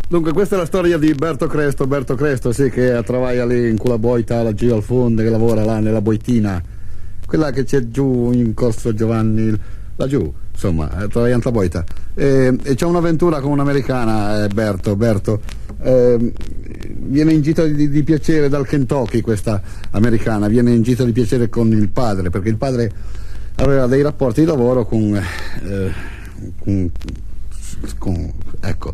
Dunque, questa è la storia di Berto Cresto, sì, che travaia lì in quella boita laggiù al fondo, che lavora là nella boitina, quella che c'è giù in Corso Giovanni, laggiù, insomma, travaia in la boita. E c'è un'avventura con un'americana, Berto. Viene in gita di piacere dal Kentucky, questa americana, viene in gita di piacere con il padre, perché il padre aveva dei rapporti di lavoro con ecco.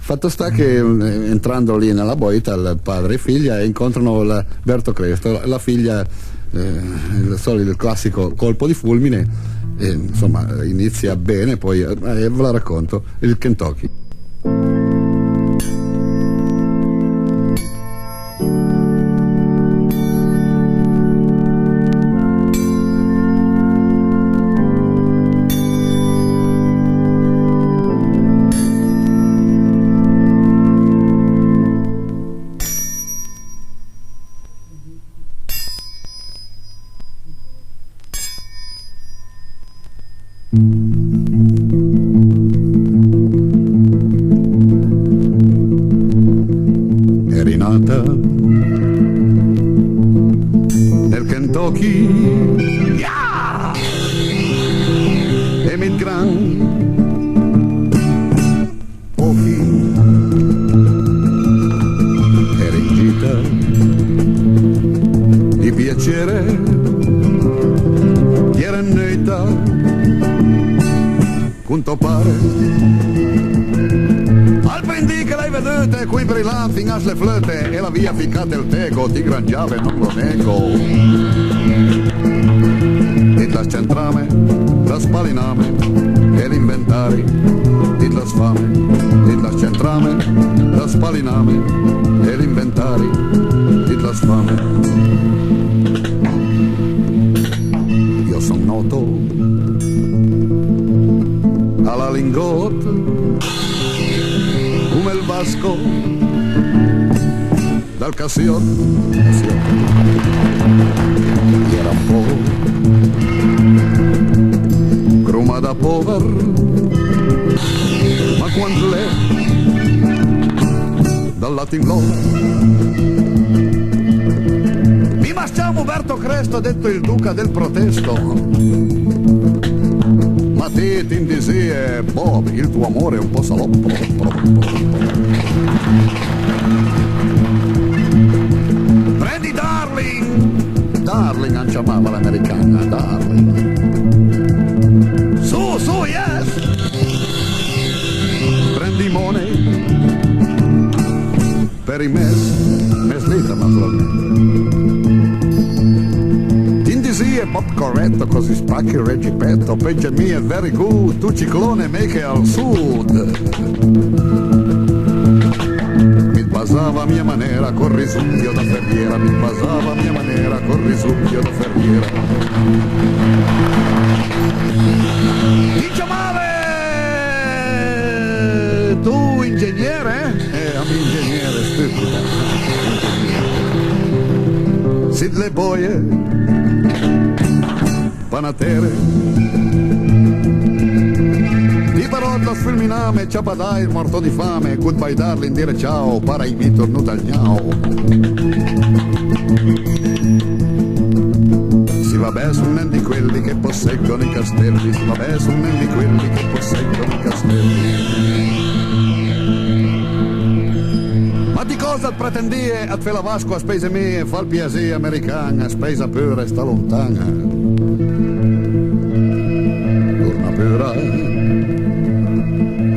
Fatto sta che entrando lì nella boita il padre e figlia incontrano Berto Cresto, la figlia il classico colpo di fulmine, insomma inizia bene, poi ve la racconto, il Kentucky. Eri nata nel Kentucky, yeah! Emigrant, pochi, eri in gita di piacere, era neta, quanto pare. Alpendi che l'hai vedute, qui brillanti fino alle flöte, e la via ficcate il teco, ti grangiave, non lo nego. Dit las centrame, las paliname, e l'inventari, dit las fame, dit las centrame, las paliname, e l'inventari, dit las fame. Io son noto alla lingotta come il vasco dal Cassion. Era un po' gruma da pover, ma quando lei dal Latin Law mi masciamo Berto Cresto, detto il duca del protesto. Ma te ti indisie, Bob, il tuo amore è un po' saloppo. Prendi Darling, non chiamava l'americana, Darling. Su, yes! Prendi money per i meslita naturalmente. Sì, è pop corretto, così spacchi il reggipetto, peggio mio è very good, tu ciclone me che al sud. Mi basava a mia maniera col risucchio da ferriera, mi basava a mia maniera col risucchio da ferriera. Ti chiamave tu ingegnere? A me ingegnere stupido. Sid le boie panatere di parotto sfilminame, ciapadai morto di fame, goodbye darling, dire ciao, parai mi tornuto al gnao. Si vabbè su un di quelli che posseggono i castelli, si vabbè su un di quelli che posseggono i castelli. Ma di cosa pretendie a fe la Vasco a spese mie, fa il piacere americana, spesa pure sta lontana.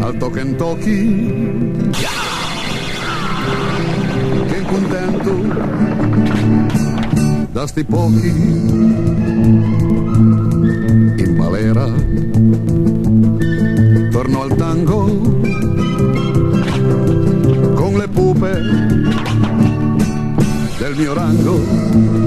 Alto Kentucky, che contento da sti pochi in balera, torno al tango con le pupe del mio rango.